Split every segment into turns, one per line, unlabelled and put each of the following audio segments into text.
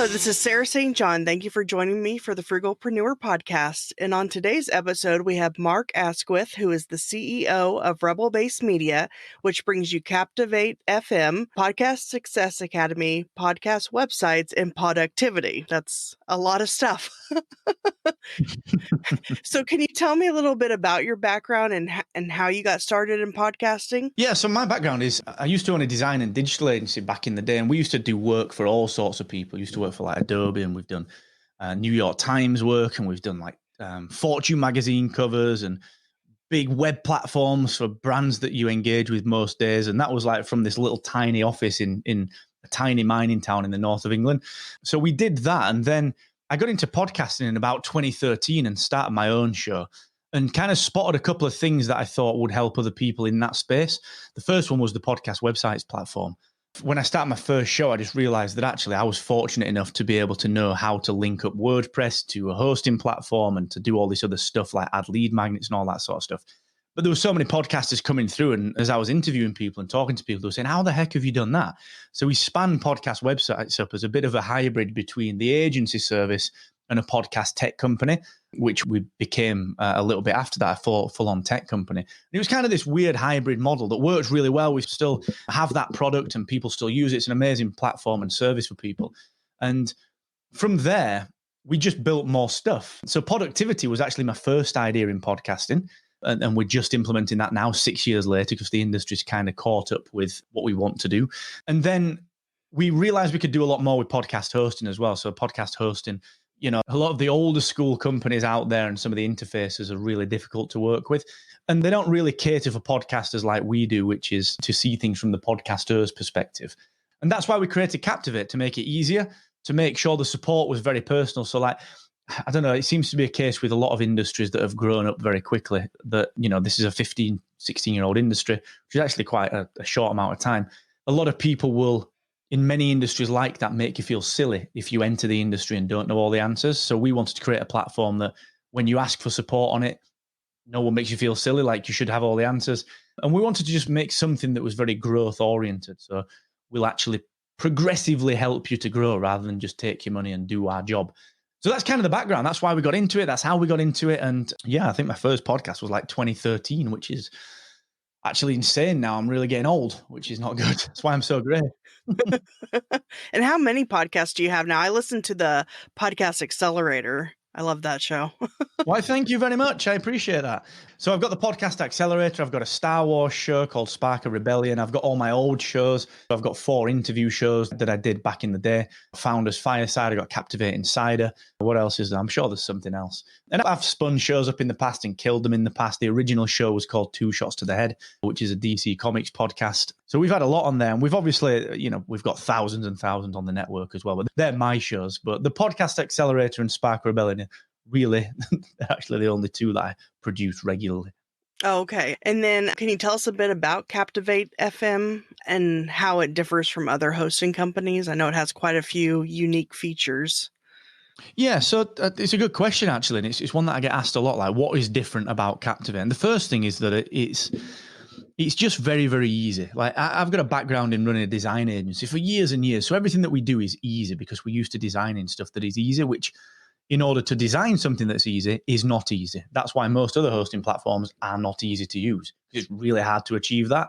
this is Sarah St. John. Thank you for joining me for the Frugalpreneur podcast. And on today's episode, we have Mark Asquith, who is the CEO of Rebel Base Media, which brings you Captivate FM, Podcast Success Academy, podcast websites, and productivity. That's a lot of stuff. So can you tell me a little bit about your background and how you got started in podcasting?
Yeah, so my background is I used to own a design and digital agency back in the day, and we used to do work for all sorts of people. We used to work for like Adobe, and we've done New York Times work, and we've done like Fortune magazine covers and big web platforms for brands that you engage with most days. And that was like from this little tiny office in a tiny mining town in the north of England. So we did that, and then I got into podcasting in about 2013 and started my own show and kind of spotted a couple of things that I thought would help other people in that space. The first one was the podcast websites platform. When I started my first show, I just realized that actually I was fortunate enough to be able to know how to link up WordPress to a hosting platform and to do all this other stuff like add lead magnets and all that sort of stuff. But there were so many podcasters coming through, and as I was interviewing people and talking to people, they were saying, how the heck have you done that? So we spanned podcast websites up as a bit of a hybrid between the agency service and a podcast tech company, which we became a little bit after that, a full-on tech company. And it was kind of this weird hybrid model that works really well. We still have that product and people still use it. It's an amazing platform and service for people. And from there, we just built more stuff. So productivity was actually my first idea in podcasting. And we're just implementing that now 6 years later because the industry's kind of caught up with what we want to do. And then we realized we could do a lot more with podcast hosting as well. So podcast hosting, you know, a lot of the older school companies out there and some of the interfaces are really difficult to work with. And they don't really cater for podcasters like we do, which is to see things from the podcaster's perspective. And that's why we created Captivate, to make it easier, to make sure the support was very personal. So like, I don't know, it seems to be a case with a lot of industries that have grown up very quickly that, you know, this is a 15, 16-year-old industry, which is actually quite a short amount of time. A lot of people will, in many industries like that, make you feel silly if you enter the industry and don't know all the answers. So we wanted to create a platform that when you ask for support on it, no one makes you feel silly, like you should have all the answers. And we wanted to just make something that was very growth oriented. So we'll actually progressively help you to grow rather than just take your money and do our job. So that's kind of the background. That's why we got into it. That's how we got into it. And yeah, I think my first podcast was like 2013, which is actually insane now. I'm really getting old, which is not good. That's why I'm so great.
And how many podcasts do you have now? I listen to the Podcast Accelerator. I love that show.
Why, thank you very much. I appreciate that. So I've got the Podcast Accelerator. I've got a Star Wars show called Spark of Rebellion. I've got all my old shows. I've got 4 interview shows that I did back in the day. Founders Fireside. I've got Captivate Insider. What else is there? I'm sure there's something else. And I've spun shows up in the past and killed them in the past. The original show was called Two Shots to the Head, which is a DC Comics podcast. So we've had a lot on there. And we've obviously, you know, we've got thousands and thousands on the network as well. But they're my shows. But the Podcast Accelerator and Spark of Rebellion, really, actually the only 2 that I produce regularly.
Oh, okay. And then can you tell us a bit about Captivate FM and how it differs from other hosting companies? I know it has quite a few unique features.
Yeah, so it's a good question, actually. And it's one that I get asked a lot, like, what is different about Captivate? And the first thing is that it's just very, very easy. Like, I've got a background in running a design agency for years and years. So everything that we do is easy because we're used to designing stuff that is easy, which in order to design something that's easy is not easy. That's why most other hosting platforms are not easy to use. It's really hard to achieve that.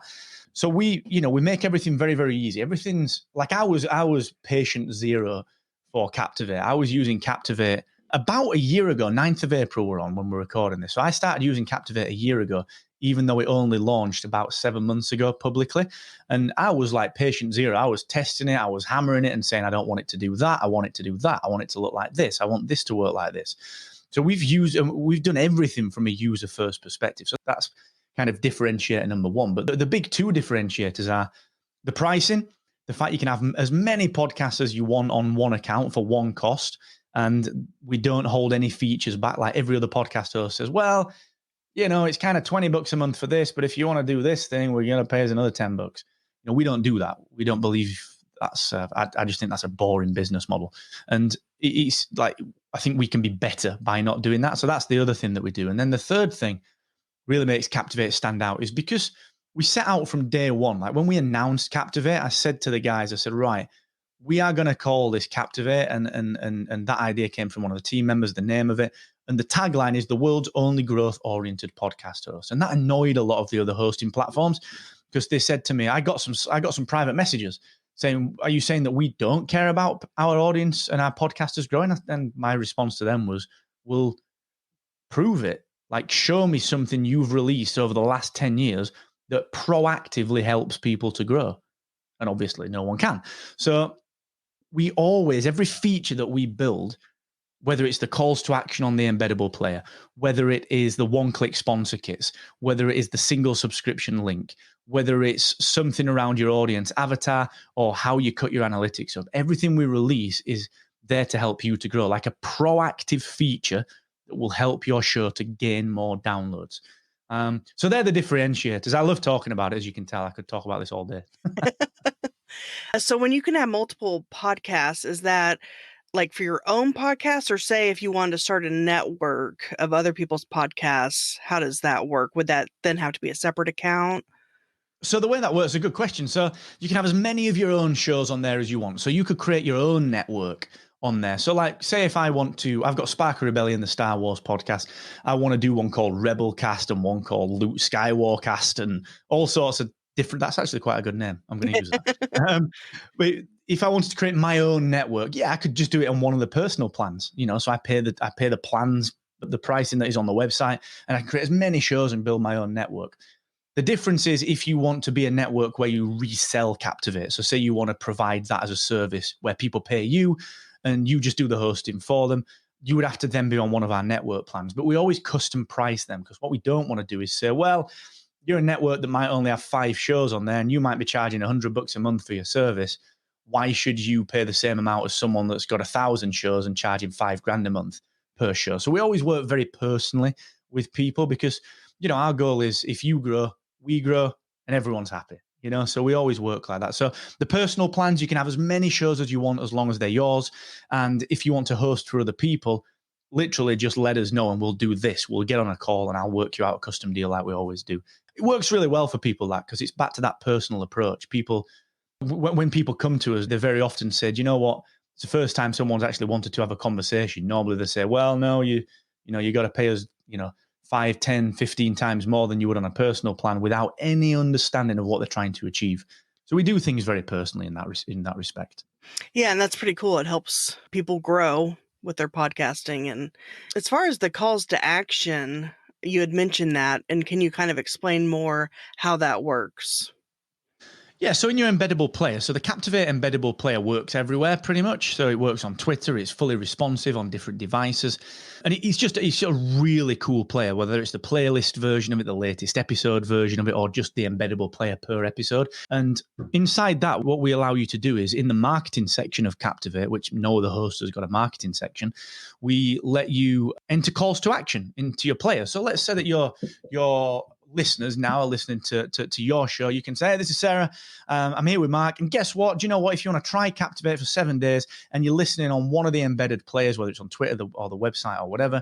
So we make everything very, very easy. Everything's like I was patient zero for Captivate. I was using Captivate about a year ago, 9th of April we're on when we're recording this. So I started using Captivate a year ago, even though it only launched about 7 months ago publicly. And I was like patient zero. I was testing it. I was hammering it and saying, I don't want it to do that. I want it to do that. I want it to look like this. I want this to work like this. So we've done everything from a user first perspective. So that's kind of differentiator number 1. But the big 2 differentiators are the pricing, the fact you can have as many podcasts as you want on one account for one cost. And we don't hold any features back like every other podcast host says, well, you know, it's kind of $20 a month for this, but if you want to do this thing, we're going to pay us another $10. You know, we don't do that. We don't believe that's, I just think that's a boring business model. And it's like, I think we can be better by not doing that. So that's the other thing that we do. And then the third thing really makes Captivate stand out is because we set out from day one. Like when we announced Captivate, I said to the guys, I said, right, we are going to call this Captivate, and that idea came from one of the team members, the name of it. And the tagline is the world's only growth-oriented podcast host. And that annoyed a lot of the other hosting platforms because they said to me, I got some private messages saying, are you saying that we don't care about our audience and our podcasters growing? And my response to them was, well, prove it. Like, show me something you've released over the last 10 years that proactively helps people to grow. And obviously no one can. So we always, every feature that we build, whether it's the calls to action on the embeddable player, whether it is the one-click sponsor kits, whether it is the single subscription link, whether it's something around your audience avatar or how you cut your analytics up, everything we release is there to help you to grow, like a proactive feature that will help your show to gain more downloads. So they're the differentiators. I love talking about it. As you can tell, I could talk about this all day.
So when you can have multiple podcasts, is that like for your own podcast, or say if you wanted to start a network of other people's podcasts, how does that work? Would that then have to be a separate account?
So the way that works is a good question. So you can have as many of your own shows on there as you want. So you could create your own network on there. So like, say if I want to, I've got Spark of Rebellion, the Star Wars podcast. I want to do one called Rebelcast and one called Luke Skywalkercast and all sorts of different. That's actually quite a good name. I'm going to use that. But if I wanted to create my own network, yeah, I could just do it on one of the personal plans. So I pay the plans, the pricing that is on the website, and I can create as many shows and build my own network. The difference is if you want to be a network where you resell Captivate. So say you want to provide that as a service where people pay you and you just do the hosting for them, you would have to then be on one of our network plans. But we always custom price them because what we don't want to do is say, well, you're a network that might only have 5 shows on there and you might be charging $100 a month for your service. Why should you pay the same amount as someone that's got 1,000 shows and charging $5,000 a month per show? So we always work very personally with people because, our goal is if you grow, we grow, and everyone's happy, so we always work like that. So the personal plans, you can have as many shows as you want as long as they're yours. And if you want to host for other people, literally just let us know and we'll do this. We'll get on a call and I'll work you out a custom deal like we always do. It works really well for people, that, because it's back to that personal approach. People, when people come to us, they very often said, you know what, it's the first time someone's actually wanted to have a conversation. Normally they say, well, no, you got to pay us, 5, 10, 15 times more than you would on a personal plan without any understanding of what they're trying to achieve. So we do things very personally in that respect.
Yeah, and that's pretty cool. It helps people grow with their podcasting. And as far as the calls to action, you had mentioned that, and can you kind of explain more how that works?
Yeah, so in your embeddable player, so the Captivate embeddable player works everywhere pretty much. So it works on Twitter, it's fully responsive on different devices. And it's a really cool player, whether it's the playlist version of it, the latest episode version of it, or just the embeddable player per episode. And inside that, what we allow you to do is in the marketing section of Captivate, which no other host has got a marketing section, we let you enter calls to action into your player. So let's say that your listeners now are listening to your show. You can say, hey, this is Sarah. I'm here with Mark. And guess what? Do you know what? If you want to try Captivate for 7 days and you're listening on one of the embedded players, whether it's on Twitter or the website or whatever,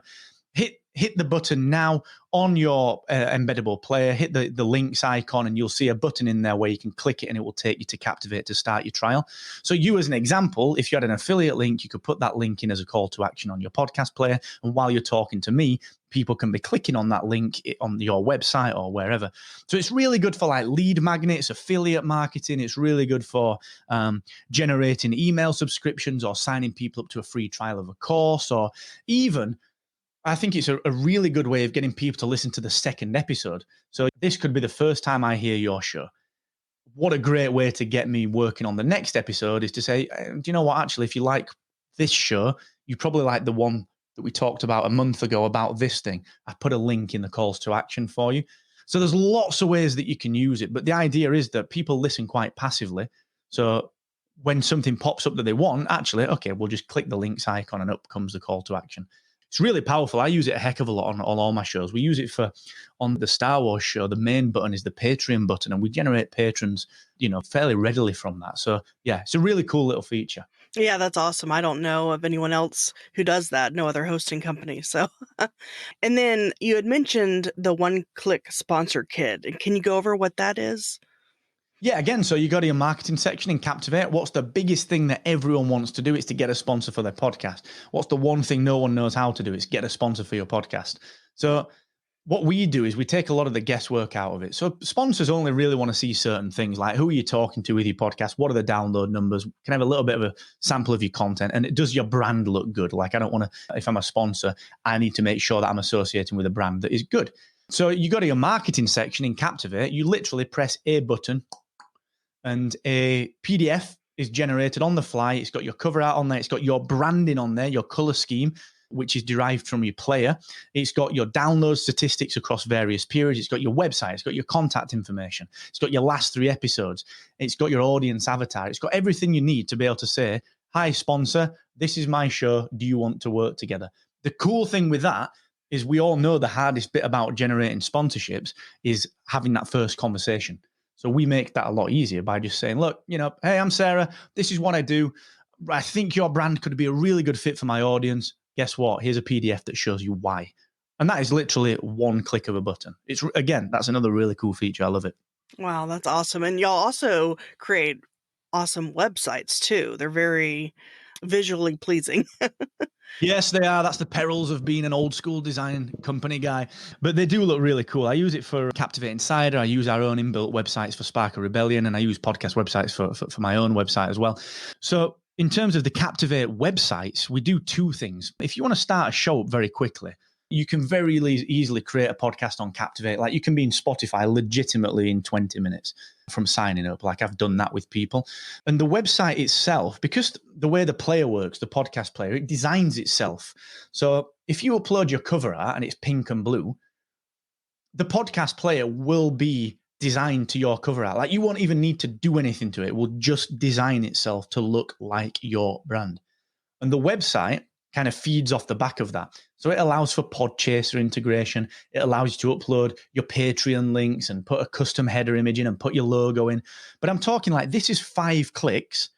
hit the button now on your embeddable player, hit the links icon, and you'll see a button in there where you can click it and it will take you to Captivate to start your trial. So you, as an example, if you had an affiliate link, you could put that link in as a call to action on your podcast player. And while you're talking to me, people can be clicking on that link on your website or wherever. So it's really good for like lead magnets, affiliate marketing. It's really good for generating email subscriptions or signing people up to a free trial of a course, or even I think it's a really good way of getting people to listen to the second episode. So this could be the first time I hear your show. What a great way to get me working on the next episode is to say, do you know what, actually, if you like this show, you probably like the one that we talked about a month ago about this thing. I put a link in the calls to action for you. So there's lots of ways that you can use it. But the idea is that people listen quite passively. So when something pops up that they want, actually, okay, we'll just click the links icon and up comes the call to action. It's really powerful. I use it a heck of a lot on all my shows. We use it on the Star Wars show. The main button is the Patreon button, and we generate patrons, fairly readily from that. So yeah, it's a really cool little feature.
Yeah, that's awesome. I don't know of anyone else who does that. No other hosting company. So, and then you had mentioned the one-click sponsor kit. Can you go over what that is?
Yeah, again, so you go to your marketing section in Captivate. What's the biggest thing that everyone wants to do? It's to get a sponsor for their podcast. What's the one thing no one knows how to do? It's get a sponsor for your podcast. So what we do is we take a lot of the guesswork out of it. So sponsors only really want to see certain things like who are you talking to with your podcast? What are the download numbers? Can I have a little bit of a sample of your content? And does your brand look good? Like I don't want to, if I'm a sponsor, I need to make sure that I'm associating with a brand that is good. So you go to your marketing section in Captivate, you literally press a button and a PDF is generated on the fly. It's got your cover art on there. It's got your branding on there, your color scheme, which is derived from your player. It's got your download statistics across various periods. It's got your website. It's got your contact information. It's got your last 3 episodes. It's got your audience avatar. It's got everything you need to be able to say, hi, sponsor, this is my show. Do you want to work together? The cool thing with that is we all know the hardest bit about generating sponsorships is having that first conversation. So we make that a lot easier by just saying, look, hey, I'm Sarah. This is what I do. I think your brand could be a really good fit for my audience. Guess what? Here's a PDF that shows you why. And that is literally one click of a button. It's, again, that's another really cool feature. I love it.
Wow, that's awesome. And y'all also create awesome websites too. They're very visually pleasing.
Yes, they are. That's the perils of being an old school design company guy. But they do look really cool. I use it for Captivate Insider. I use our own inbuilt websites for Spark of Rebellion, and I use podcast websites for my own website as well. So in terms of the Captivate websites, we do 2 things. If you want to start a show up very quickly, you can very easily create a podcast on Captivate. Like you can be in Spotify legitimately in 20 minutes from signing up. Like I've done that with people. And the website itself, because the way the player works, the podcast player, it designs itself. So if you upload your cover art and it's pink and blue, the podcast player will be designed to your cover art. Like you won't even need to do anything to it. It will just design itself to look like your brand. And the website kind of feeds off the back of that. So it allows for Podchaser integration. It allows you to upload your Patreon links and put a custom header image in and put your logo in. But I'm talking like this is 5 clicks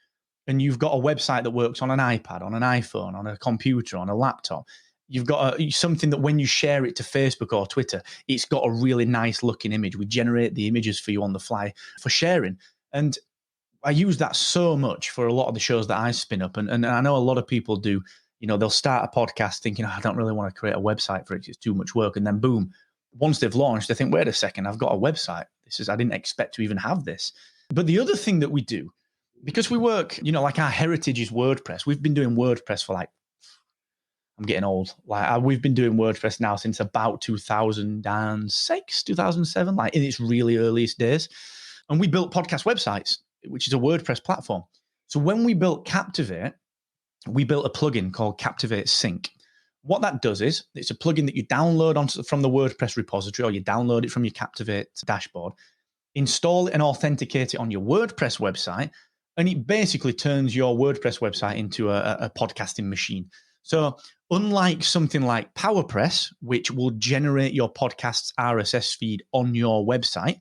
and you've got a website that works on an iPad, on an iPhone, on a computer, on a laptop. You've got something that when you share it to Facebook or Twitter, it's got a really nice looking image. We generate the images for you on the fly for sharing. And I use that so much for a lot of the shows that I spin up. And I know a lot of people do, they'll start a podcast thinking, I don't really want to create a website for it. It's too much work. And then boom, once they've launched, they think, wait a second, I've got a website. I didn't expect to even have this. But the other thing that we do, because we work, like our heritage is WordPress. We've been doing WordPress for I'm getting old. We've been doing WordPress now since about 2006, 2007, like in its really earliest days. And we built podcast websites, which is a WordPress platform. So when we built Captivate, we built a plugin called Captivate Sync. What that does is it's a plugin that you download from the WordPress repository, or you download it from your Captivate dashboard, install it and authenticate it on your WordPress website, and it basically turns your WordPress website into a podcasting machine. So unlike something like PowerPress, which will generate your podcast's RSS feed on your website,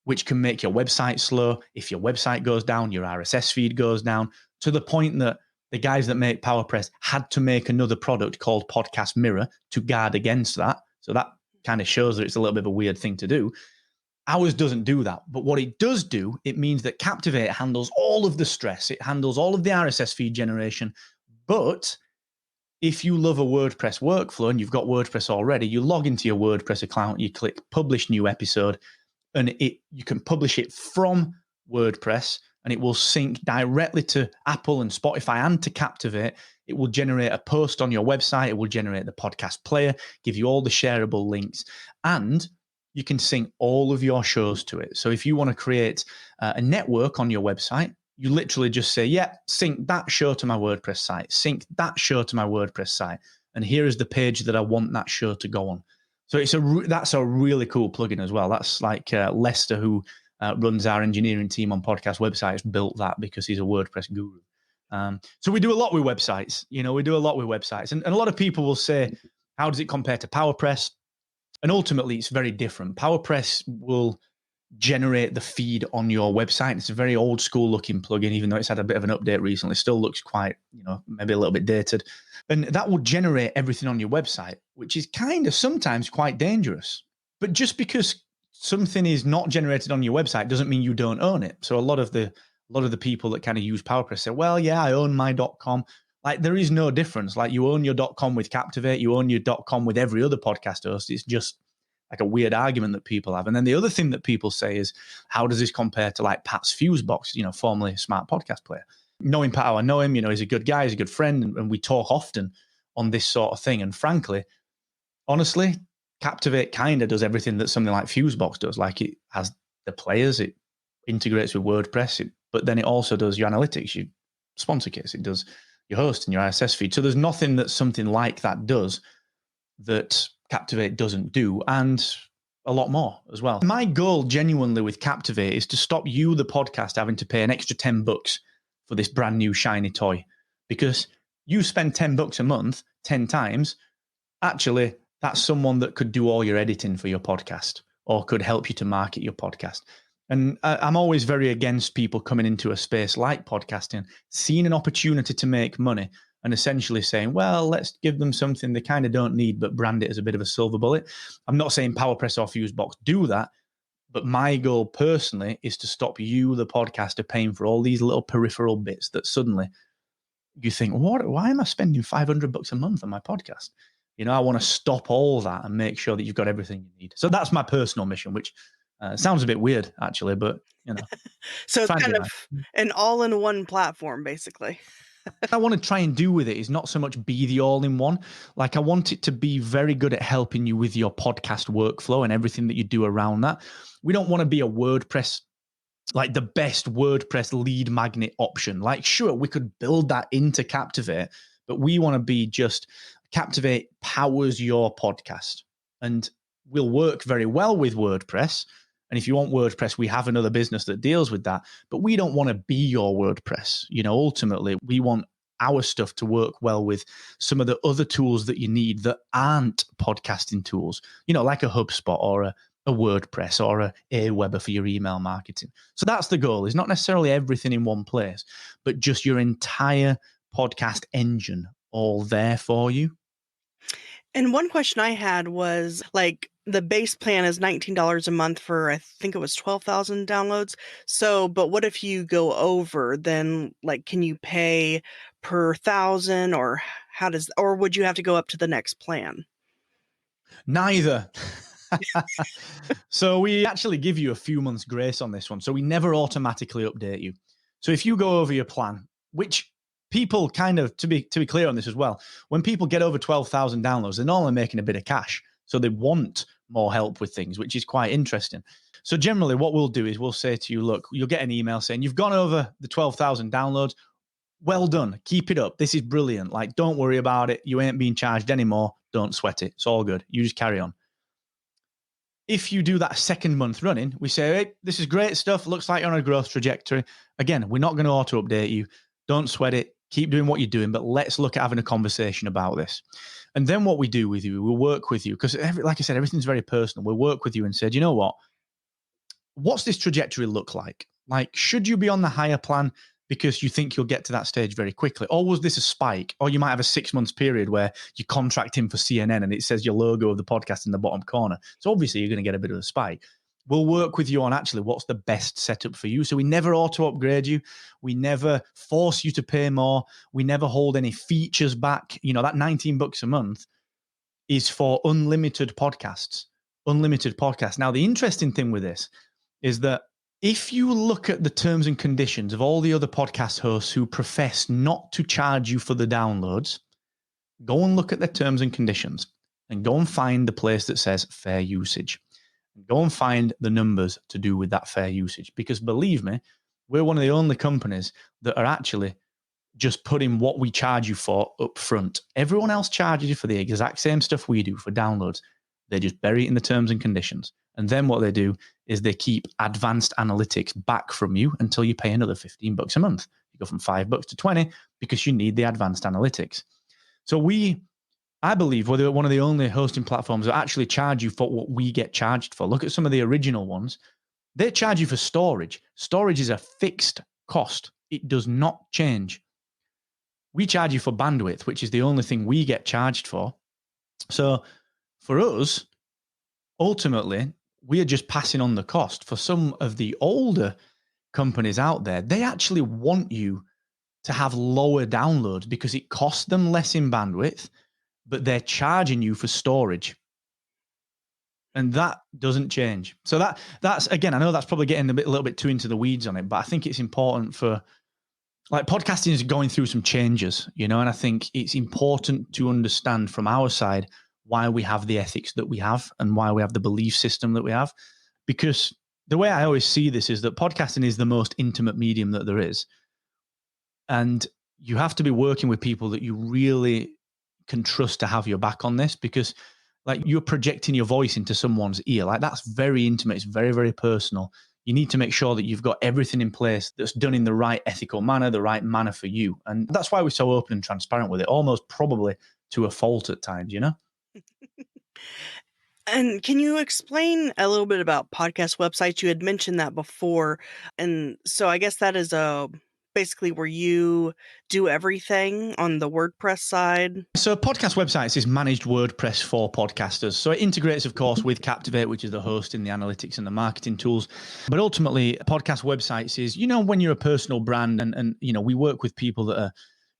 which can make your website slow. If your website goes down, your RSS feed goes down, to the point that the guys that make PowerPress had to make another product called Podcast Mirror to guard against that. So that kind of shows that it's a little bit of a weird thing to do. Ours doesn't do that. But what it does do, it means that Captivate handles all of the stress. It handles all of the RSS feed generation. But if you love a WordPress workflow and you've got WordPress already, you log into your WordPress account, you click publish new episode, and you can publish it from WordPress, and it will sync directly to Apple and Spotify and to Captivate. It will generate a post on your website. It will generate the podcast player, give you all the shareable links, and you can sync all of your shows to it. So if you want to create a network on your website, you literally just say, yeah, sync that show to my WordPress site, sync that show to my WordPress site, and here is the page that I want that show to go on. So that's a really cool plugin as well. That's like Lester, who runs our engineering team on podcast websites, built that because he's a WordPress guru. So we do a lot with websites. We do a lot with websites. And a lot of people will say, how does it compare to PowerPress? And ultimately, it's very different. PowerPress will generate the feed on your website. It's a very old school looking plugin, even though it's had a bit of an update recently. Still looks quite, maybe a little bit dated. And that will generate everything on your website, which is kind of sometimes quite dangerous. But just because something is not generated on your website doesn't mean you don't own it. So a lot of the people that kind of use PowerPress say, well, yeah, I own my .com. Like, there is no difference. Like, you own your .com with Captivate, you own your .com with every other podcast host. It's just like a weird argument that people have. And then the other thing that people say is, how does this compare to like Pat's Fusebox, formerly Smart Podcast Player? Knowing Pat, how I know him, he's a good guy, he's a good friend, and we talk often on this sort of thing. And frankly, honestly, Captivate kind of does everything that something like Fusebox does. Like, it has the players, it integrates with WordPress, but then it also does your analytics, your sponsor kits, it does your host and your RSS feed. So there's nothing that something like that does that Captivate doesn't do, and a lot more as well. My goal genuinely with Captivate is to stop you, the podcast, having to pay an extra $10 for this brand new shiny toy, because you spend $10 a month 10 times. Actually, that's someone that could do all your editing for your podcast or could help you to market your podcast. And I'm always very against people coming into a space like podcasting, seeing an opportunity to make money and essentially saying, well, let's give them something they kind of don't need, but brand it as a bit of a silver bullet. I'm not saying PowerPress or Fusebox do that, but my goal personally is to stop you, the podcaster, paying for all these little peripheral bits that suddenly you think, why am I spending $500 a month on my podcast? I want to stop all that and make sure that you've got everything you need. So that's my personal mission, which sounds a bit weird, actually, but,
So it's
trying to
kind
be
of
nice.
an all-in-one platform, basically.
What I want to try and do with it is not so much be the all-in-one. Like, I want it to be very good at helping you with your podcast workflow and everything that you do around that. We don't want to be a WordPress, like the best WordPress lead magnet option. Like, sure, we could build that into Captivate, but we want to be just Captivate powers your podcast, and will work very well with WordPress. And if you want WordPress, we have another business that deals with that. But we don't want to be your WordPress. Ultimately, we want our stuff to work well with some of the other tools that you need that aren't podcasting tools, like a HubSpot or a WordPress or a Aweber for your email marketing. So that's the goal, is not necessarily everything in one place, but just your entire podcast engine all there for you.
And one question I had was, like, the base plan is $19 a month for, I think it was 12,000 downloads. So, but what if you go over, then, like, can you pay per thousand, or or would you have to go up to the next plan?
Neither. So we actually give you a few months grace on this one. So we never automatically update you. So if you go over your plan, which people kind of, to be clear on this as well, when people get over 12,000 downloads, they're normally making a bit of cash. So they want more help with things, which is quite interesting. So generally what we'll do is we'll say to you, look, you'll get an email saying you've gone over the 12,000 downloads. Well done. Keep it up. This is brilliant. Like, don't worry about it. You ain't being charged anymore. Don't sweat it. It's all good. You just carry on. If you do that second month running, we say, hey, this is great stuff. Looks like you're on a growth trajectory. Again, we're not going to auto update you. Don't sweat it. Keep doing what you're doing, but let's look at having a conversation about this. And then what we do with you, we'll work with you, because like I said, everything's very personal. We'll work with you and say, you know what? What's this trajectory look like? Like, should you be on the higher plan because you think you'll get to that stage very quickly? Or was this a spike? Or you might have a 6 months period where you contract in for CNN and it says your logo of the podcast in the bottom corner. So obviously you're going to get a bit of a spike. We'll work with you on actually what's the best setup for you. So we never auto upgrade you. We never force you to pay more. We never hold any features back. That $19 a month is for unlimited podcasts. Unlimited podcasts. Now, the interesting thing with this is that if you look at the terms and conditions of all the other podcast hosts who profess not to charge you for the downloads, go and look at their terms and conditions and go and find the place that says fair usage. Go and find the numbers to do with that fair usage. Because believe me, we're one of the only companies that are actually just putting what we charge you for up front. Everyone else charges you for the exact same stuff we do for downloads. They just bury it in the terms and conditions. And then what they do is they keep advanced analytics back from you until you pay another $15 a month. You go from $5 to 20 because you need the advanced analytics. So I believe we're one of the only hosting platforms that actually charge you for what we get charged for. Look at some of the original ones. They charge you for storage. Storage is a fixed cost. It does not change. We charge you for bandwidth, which is the only thing we get charged for. So for us, ultimately, we are just passing on the cost. For some of the older companies out there, they actually want you to have lower downloads because it costs them less in bandwidth, but they're charging you for storage. And that doesn't change. So that's again, I know that's probably getting a little bit too into the weeds on it, but I think it's important for, like, podcasting is going through some changes, and I think it's important to understand from our side why we have the ethics that we have and why we have the belief system that we have. Because the way I always see this is that podcasting is the most intimate medium that there is. And you have to be working with people that you really can trust to have your back on this, because like you're projecting your voice into someone's ear. Like, that's very intimate. It's very, very personal. You need to make sure that you've got everything in place that's done in the right ethical manner, the right manner for you. And that's why we're so open and transparent with it, almost probably to a fault at times,
And can you explain a little bit about podcast websites? You had mentioned that before. And so I guess that is basically where you do everything on the WordPress side.
So podcast websites is managed WordPress for podcasters. So it integrates, of course, with Captivate, which is the hosting, the analytics, and the marketing tools. But ultimately, podcast websites is, when you're a personal brand and we work with people that are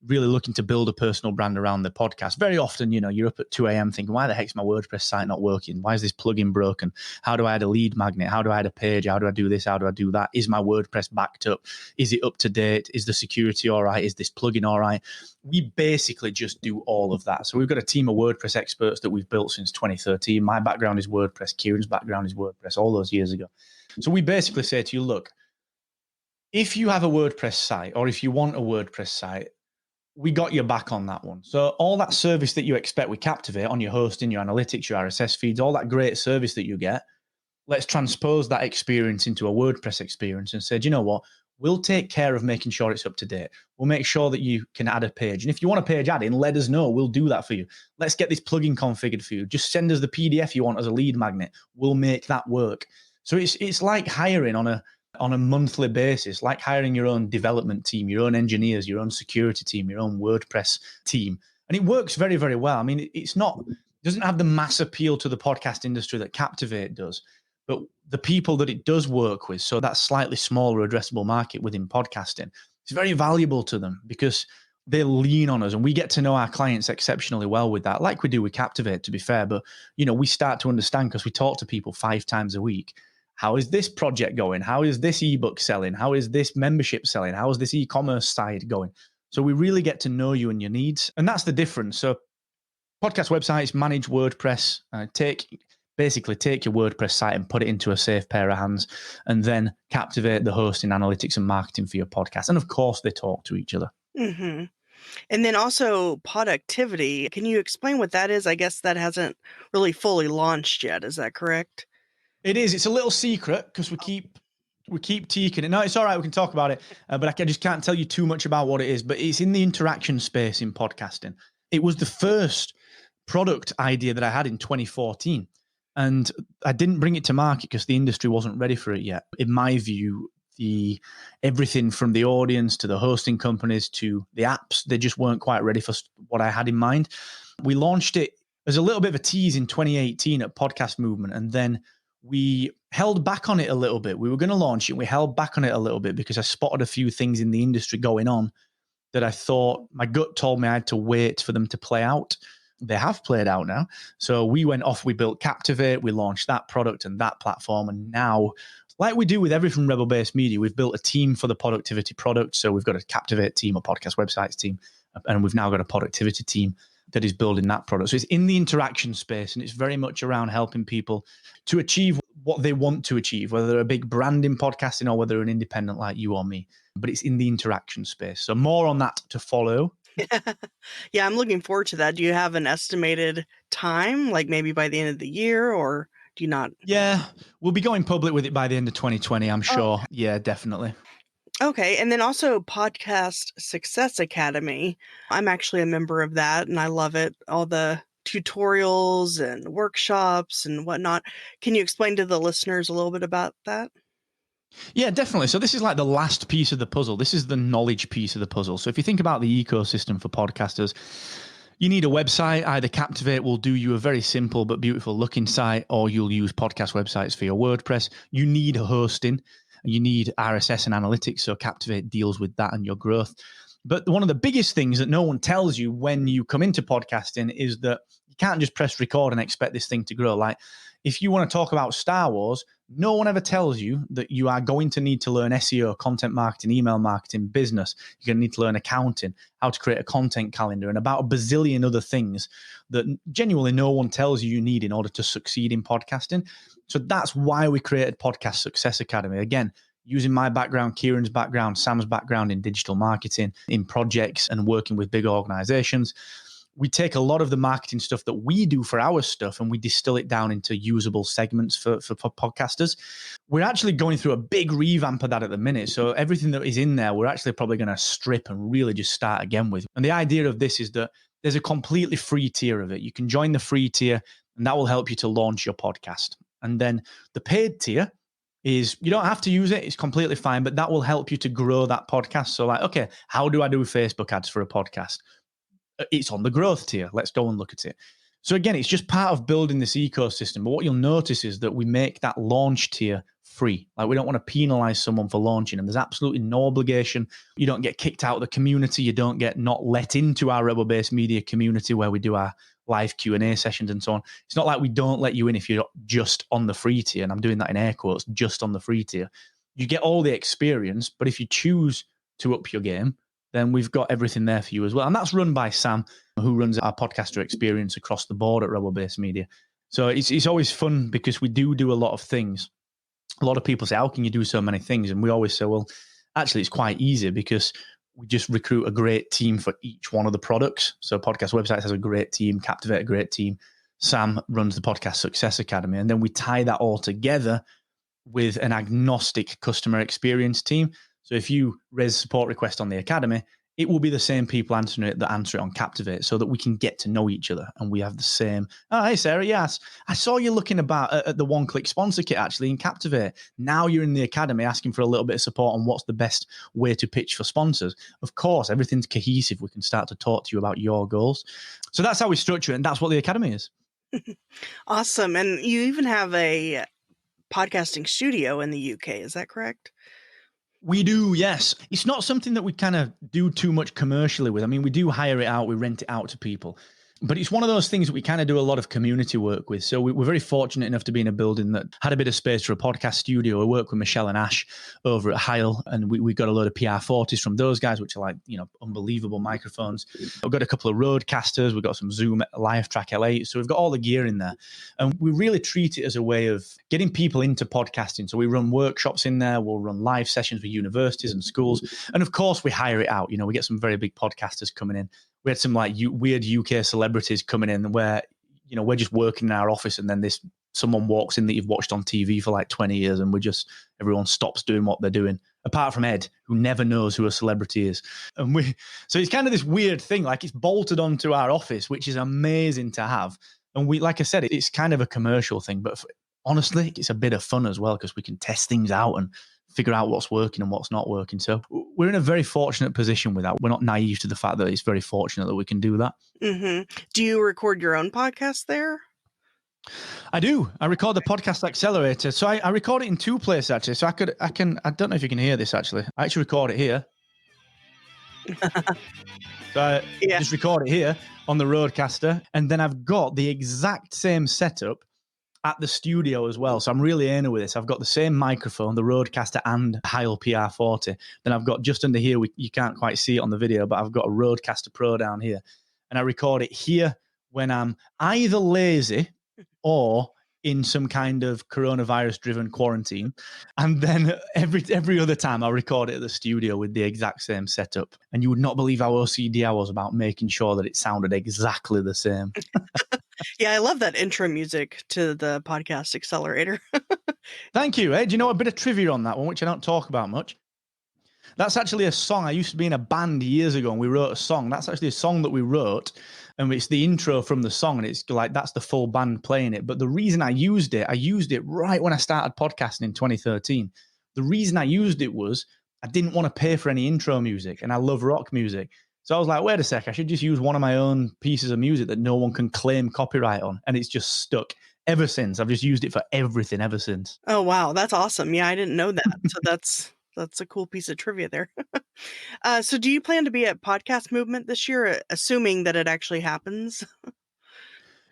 really looking to build a personal brand around the podcast. Very often, you're up at 2 a.m. thinking, why the heck's my WordPress site not working? Why is this plugin broken? How do I add a lead magnet? How do I add a page? How do I do this? How do I do that? Is my WordPress backed up? Is it up to date? Is the security all right? Is this plugin all right? We basically just do all of that. So we've got a team of WordPress experts that we've built since 2013. My background is WordPress. Kieran's background is WordPress all those years ago. So we basically say to you, look, if you have a WordPress site or if you want a WordPress site, we got your back on that one. So all that service that you expect with Captivate on your hosting, your analytics, your RSS feeds, all that great service that you get, let's transpose that experience into a WordPress experience and say, do you know what? We'll take care of making sure it's up to date. We'll make sure that you can add a page. And if you want a page adding, let us know. We'll do that for you. Let's get this plugin configured for you. Just send us the PDF you want as a lead magnet. We'll make that work. So it's like hiring on a monthly basis, like hiring your own development team, your own engineers, your own security team, your own WordPress team. And it works very, very well. I mean, it doesn't have the mass appeal to the podcast industry that Captivate does, but the people that it does work with, so that slightly smaller addressable market within podcasting, it's very valuable to them because they lean on us and we get to know our clients exceptionally well with that, like we do with Captivate, to be fair. But, we start to understand because we talk to people 5 times a week. How is this project going? How is this ebook selling? How is this membership selling? How is this e-commerce side going? So we really get to know you and your needs. And that's the difference. So podcast websites, manage WordPress, take your WordPress site and put it into a safe pair of hands, and then Captivate the hosting, analytics, and marketing for your podcast. And of course, they talk to each other.
Mm-hmm. And then also productivity. Can you explain what that is? I guess that hasn't really fully launched yet. Is that correct?
It is. It's a little secret because we keep teaking it. No, it's all right. We can talk about it, but I just can't tell you too much about what it is. But it's in the interaction space in podcasting. It was the first product idea that I had in 2014, and I didn't bring it to market because the industry wasn't ready for it yet. In my view, everything from the audience to the hosting companies to the apps, they just weren't quite ready for what I had in mind. We launched it as a little bit of a tease in 2018 at Podcast Movement, and then we held back on it a little bit. We were going to launch it. We held back on it a little bit because I spotted a few things in the industry going on that I thought my gut told me I had to wait for them to play out. They have played out now. So we went off, we built Captivate, we launched that product and that platform. And now, like we do with everything Rebel Based Media, we've built a team for the productivity product. So we've got a Captivate team, a podcast websites team, and we've now got a productivity team that is building that product. So it's in the interaction space, and it's very much around helping people to achieve what they want to achieve, whether they're a big brand in podcasting or whether they're an independent like you or me. But it's in the interaction space. So more on that to follow.
Yeah, I'm looking forward to that. Do you have an estimated time, like maybe by the end of the year, or do you not?
Yeah, we'll be going public with it by the end of 2020, I'm sure. Oh. Yeah, definitely.
Okay, and then also Podcast Success Academy. I'm actually a member of that, and I love it. All the tutorials and workshops and whatnot. Can you explain to the listeners a little bit about that?
Yeah, definitely. So this is like the last piece of the puzzle. This is the knowledge piece of the puzzle. So if you think about the ecosystem for podcasters, You need a website. Either Captivate will do you a very simple but beautiful looking site, or you'll use podcast websites for your WordPress. You need hosting. You need RSS and analytics. So Captivate deals with that and your growth. But one of the biggest things that no one tells you when you come into podcasting is that you can't just press record and expect this thing to grow. Like, if you want to talk about Star Wars, no one ever tells you that you are going to need to learn SEO, content marketing, email marketing, business. You're going to need to learn accounting, how to create a content calendar, and about a bazillion other things that genuinely no one tells you need in order to succeed in podcasting. So that's why we created Podcast Success Academy. Again, using my background, Kieran's background, Sam's background in digital marketing, in projects and working with big organizations. We take a lot of the marketing stuff that we do for our stuff and we distill it down into usable segments for podcasters. We're actually going through a big revamp of that at the minute. So everything that is in there, we're actually probably going to strip and really just start again with. And the idea of this is that there's a completely free tier of it. You can join the free tier and that will help you to launch your podcast. And then the paid tier is, you don't have to use it. It's completely fine, but that will help you to grow that podcast. So like, okay, how do I do Facebook ads for a podcast? It's on the growth tier. Let's go and look at it. So again, it's just part of building this ecosystem. But what you'll notice is that we make that launch tier free. Like, we don't want to penalize someone for launching, and there's absolutely no obligation. You don't get kicked out of the community. You don't get not let into our Rebel Based Media community where we do our live Q&A sessions and so on. It's not like we don't let you in if you're just on the free tier, and I'm doing that in air quotes, just on the free tier. You get all the experience, but if you choose to up your game, then we've got everything there for you as well. And that's run by Sam, who runs our podcaster experience across the board at Rebel Based Media. So it's always fun because we do a lot of things. A lot of people say, how can you do so many things? And we always say, well, actually, it's quite easy because we just recruit a great team for each one of the products. So Podcast Websites has a great team, Captivate a great team. Sam runs the Podcast Success Academy. And then we tie that all together with an agnostic customer experience team. So if you raise a support request on the Academy, it will be the same people answering it that answer it on Captivate, so that we can get to know each other and we have the same. Oh, hey, Sarah, yes. I saw you looking about at the one-click sponsor kit actually in Captivate. Now you're in the Academy asking for a little bit of support on what's the best way to pitch for sponsors. Of course, everything's cohesive. We can start to talk to you about your goals. So that's how we structure it, and that's what the Academy is.
Awesome. And you even have a podcasting studio in the UK, is that correct?
We do, yes. It's not something that we kind of do too much commercially with. I mean, we do hire it out, we rent it out to people. But it's one of those things that we kind of do a lot of community work with. So we're very fortunate enough to be in a building that had a bit of space for a podcast studio. We work with Michelle and Ash over at Heil, and we got a load of PR40s from those guys, which are like, unbelievable microphones. We've got a couple of Roadcasters. We've got some Zoom Live Track L8. So we've got all the gear in there. And we really treat it as a way of getting people into podcasting. So we run workshops in there. We'll run live sessions with universities and schools. And of course, we hire it out. We get some very big podcasters coming in. We had some like weird UK celebrities coming in where, we're just working in our office and then someone walks in that you've watched on TV for like 20 years and everyone stops doing what they're doing, apart from Ed, who never knows who a celebrity is. And so it's kind of this weird thing, like it's bolted onto our office, which is amazing to have. And like I said, it's kind of a commercial thing, but honestly, it's a bit of fun as well because we can test things out and figure out what's working and what's not working. So we're in a very fortunate position with that. We're not naive to the fact that it's very fortunate that we can do that.
Mm-hmm. Do you record your own podcast there?
I do. I record the Podcast Accelerator. So I record it in two places actually. So I don't know if you can hear this actually. I actually record it here. So I just record it here on the Roadcaster. And then I've got the exact same setup at the studio as well. So I'm really anal with this. I've got the same microphone, the Roadcaster and Heil PR40. Then I've got just under here, you can't quite see it on the video, but I've got a Roadcaster Pro down here. And I record it here when I'm either lazy or in some kind of coronavirus-driven quarantine. And then every other time I record it at the studio with the exact same setup. And you would not believe how OCD I was about making sure that it sounded exactly the same.
Yeah, I love that intro music to the Podcast Accelerator.
Thank you. Hey, do you know a bit of trivia on that one, which I don't talk about much? That's actually a song. I used to be in a band years ago and we wrote a song. That's actually a song that we wrote. And it's the intro from the song. And it's like, that's the full band playing it. But the reason I used it right when I started podcasting in 2013. The reason I used it was I didn't want to pay for any intro music. And I love rock music. So I was like, wait a sec, I should just use one of my own pieces of music that no one can claim copyright on. And it's just stuck ever since. I've just used it for everything ever since.
Oh, wow. That's awesome. Yeah, I didn't know that. So that's a cool piece of trivia there. So do you plan to be at Podcast Movement this year, assuming that it actually happens?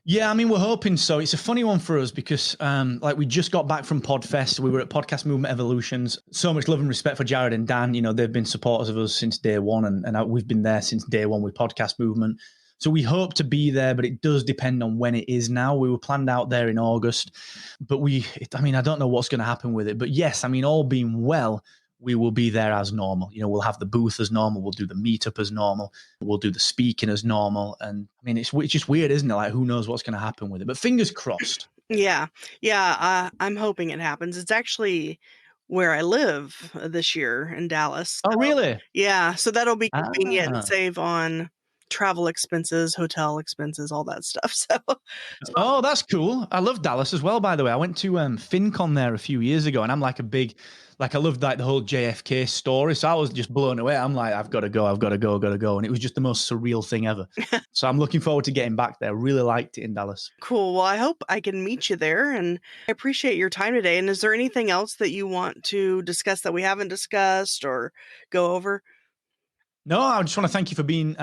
Yeah, I mean, we're hoping so. It's a funny one for us because, like, we just got back from Podfest. We were at Podcast Movement Evolutions. So much love and respect for Jared and Dan. You know, they've been supporters of us since day one, and we've been there since day one with Podcast Movement. So we hope to be there, but it does depend on when it is now. We were planned out there in August, but I don't know what's going to happen with it. But yes, I mean, all being well, we will be there as normal. You know, we'll have the booth as normal. We'll do the meetup as normal. We'll do the speaking as normal. And I mean, it's just weird, isn't it? Like, who knows what's going to happen with it? But fingers crossed.
Yeah. Yeah. I'm hoping it happens. It's actually where I live this year in Dallas.
Oh, really?
Yeah. So that'll be convenient and
Ah.
save on travel expenses, hotel expenses, all that stuff. So
Oh, that's cool. I love Dallas as well, by the way. I went to FinCon there a few years ago, and I'm like I loved like the whole JFK story. So I was just blown away. I'm like, I've got to go. And it was just the most surreal thing ever. So I'm looking forward to getting back there. Really liked it in Dallas.
cool. Well, I hope I can meet you there, and I appreciate your time today. And is there anything else that you want to discuss that we haven't discussed or go over?
No, I just want to thank you for being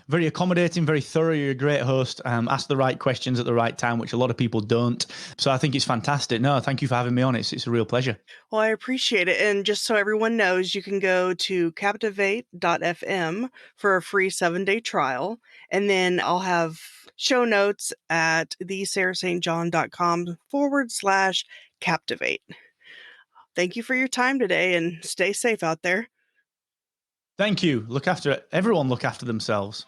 very accommodating, very thorough. You're a great host. Ask the right questions at the right time, which a lot of people don't. So I think it's fantastic. No, thank you for having me on. It's a real pleasure.
Well, I appreciate it. And just so everyone knows, you can go to captivate.fm for a free 7-day trial. And then I'll have show notes at thesarahstjohn.com/captivate. Thank you for your time today and stay safe out there.
Thank you. Everyone look after themselves.